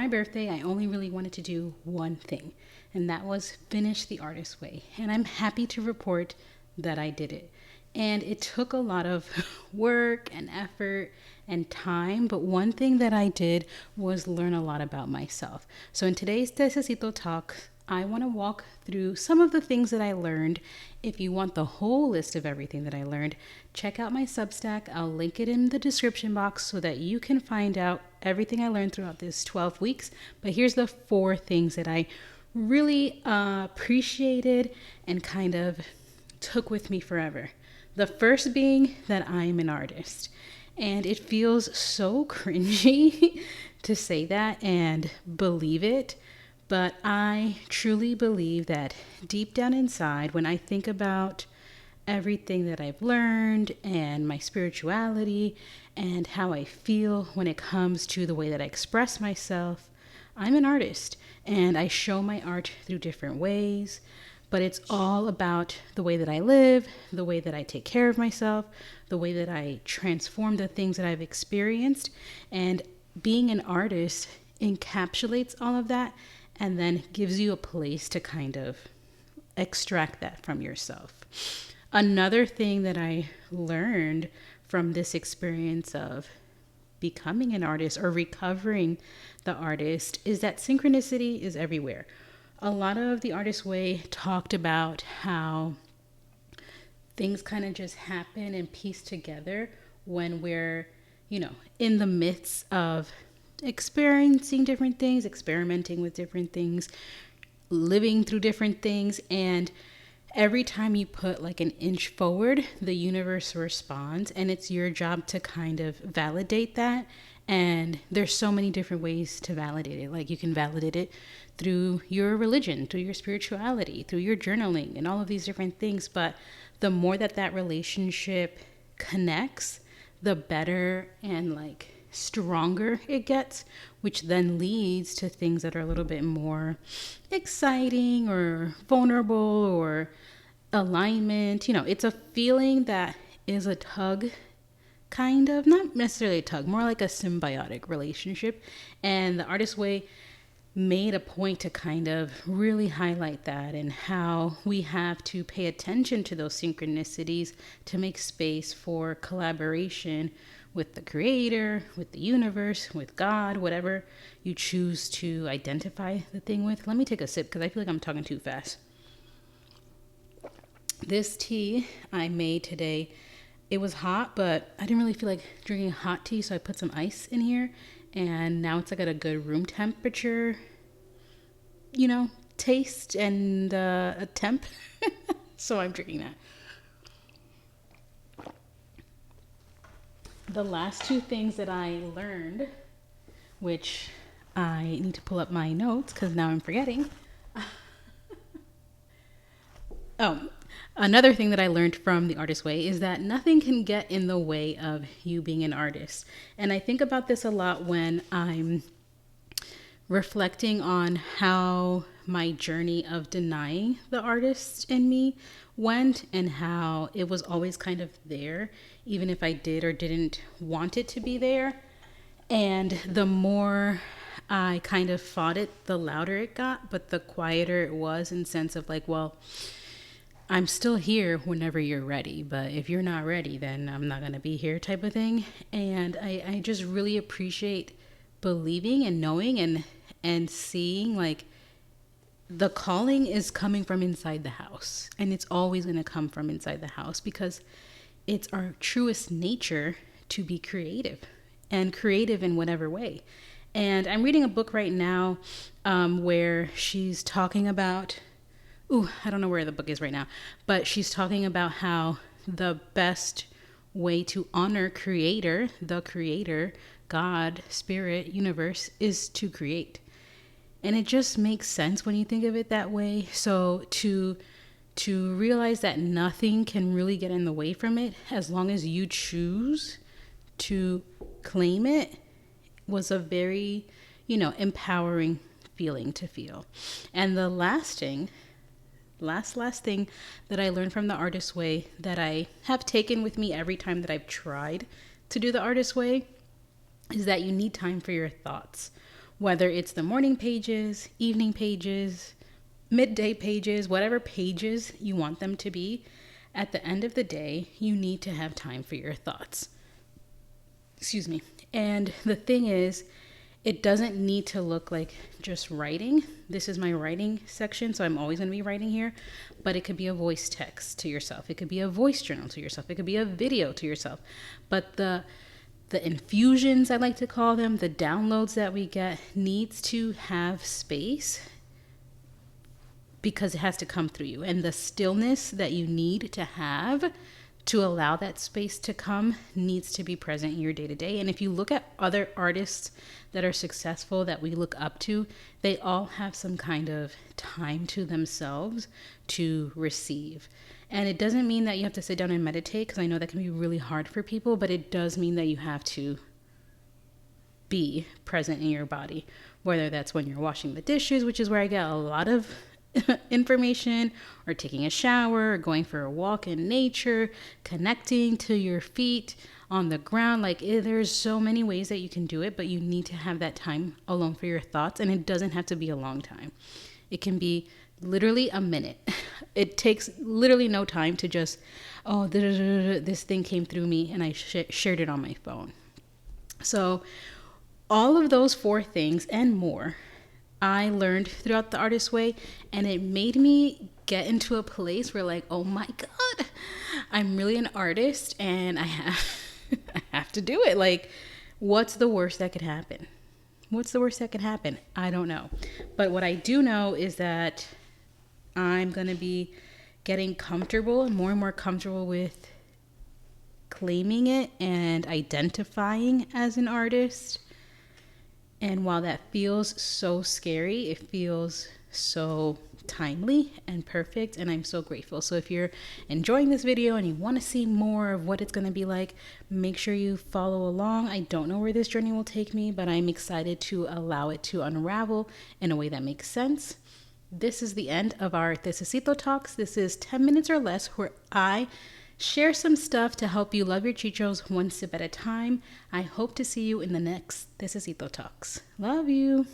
birthday, I only really wanted to do one thing, and that was finish the artist way. And I'm happy to report that I did it. And it took a lot of work and effort and time, but one thing that I did was learn a lot about myself. So in today's Técesito talk, I want to walk through some of the things that I learned. If you want the whole list of everything that I learned, check out my Substack. I'll link it in the description box so that you can find out everything I learned throughout this 12 weeks. But here's the 4 things that I really appreciated and kind of took with me forever. The first being that I'm an artist. And it feels so cringy to say that and believe it. But I truly believe that deep down inside, when I think about everything that I've learned and my spirituality and how I feel when it comes to the way that I express myself, I'm an artist and I show my art through different ways. But it's all about the way that I live, the way that I take care of myself, the way that I transform the things that I've experienced. And being an artist encapsulates all of that and then gives you a place to kind of extract that from yourself. Another thing that I learned from this experience of becoming an artist or recovering the artist is that synchronicity is everywhere. A lot of the Artist Way talked about how things kind of just happen and piece together when we're, in the midst of experiencing different things, experimenting with different things, living through different things. And every time you put like an inch forward, the universe responds, and it's your job to kind of validate that. And there's so many different ways to validate it. Like you can validate it through your religion, through your spirituality, through your journaling, and all of these different things. But the more that relationship connects, the better and like stronger it gets, which then leads to things that are a little bit more exciting or vulnerable or alignment. It's a feeling that is a tug, kind of, not necessarily a tug, more like a symbiotic relationship. And the Artist Way made a point to kind of really highlight that and how we have to pay attention to those synchronicities to make space for collaboration with the creator, with the universe, with God, whatever you choose to identify the thing with. Let me take a sip because I feel like I'm talking too fast. This tea I made today, it was hot, but I didn't really feel like drinking hot tea, so I put some ice in here, and now it's like at a good room temperature, taste and a temp. So I'm drinking that. The last 2 things that I learned, which I need to pull up my notes because now I'm forgetting. Another thing that I learned from the Artist Way is that nothing can get in the way of you being an artist. And I think about this a lot when I'm reflecting on how my journey of denying the artist in me went and how it was always kind of there, even if I did or didn't want it to be there. And the more I kind of fought it, the louder it got, but the quieter it was in sense of like, well, I'm still here whenever you're ready, but if you're not ready, then I'm not going to be here type of thing. And I just really appreciate believing and knowing and seeing like the calling is coming from inside the house, and it's always going to come from inside the house because it's our truest nature to be creative and creative in whatever way. And I'm reading a book right now where she's talking about, I don't know where the book is right now, but she's talking about how the best way to honor the creator, God, spirit, universe, is to create. And it just makes sense when you think of it that way. So to realize that nothing can really get in the way from it as long as you choose to claim it was a very, empowering feeling to feel. And the last thing that I learned from the Artist Way that I have taken with me every time that I've tried to do the Artist Way is that you need time for your thoughts. whether it's the morning pages, evening pages, midday pages, whatever pages you want them to be, at the end of the day, you need to have time for your thoughts. Excuse me. And the thing is, it doesn't need to look like just writing. This is my writing section, so I'm always going to be writing here. But it could be a voice text to yourself. It could be a voice journal to yourself. It could be a video to yourself. But the infusions, I like to call them, the downloads that we get, needs to have space because it has to come through you. And the stillness that you need to have to allow that space to come needs to be present in your day-to-day. And if you look at other artists that are successful that we look up to, they all have some kind of time to themselves to receive. And it doesn't mean that you have to sit down and meditate, because I know that can be really hard for people, but it does mean that you have to be present in your body, whether that's when you're washing the dishes, which is where I get a lot of information, or taking a shower, or going for a walk in nature, connecting to your feet on the ground. Like, there's so many ways that you can do it, but you need to have that time alone for your thoughts. And it doesn't have to be a long time. It can be literally a minute. It takes literally no time to just, this thing came through me and I shared it on my phone. So all of those 4 things and more I learned throughout the Artist Way, and it made me get into a place where, like, oh my God, I'm really an artist and I have to do it. Like, what's the worst that could happen? What's the worst that could happen? I don't know. But what I do know is that I'm going to be getting comfortable and more comfortable with claiming it and identifying as an artist. And while that feels so scary, it feels so timely and perfect, and I'm so grateful. So if you're enjoying this video and you want to see more of what it's going to be like, make sure you follow along. I don't know where this journey will take me, but I'm excited to allow it to unravel in a way that makes sense. This is the end of our técesito talks. This is 10 minutes or less where I share some stuff to help you love your chichos one sip at a time. I hope to see you in the next técesito talks. Love you.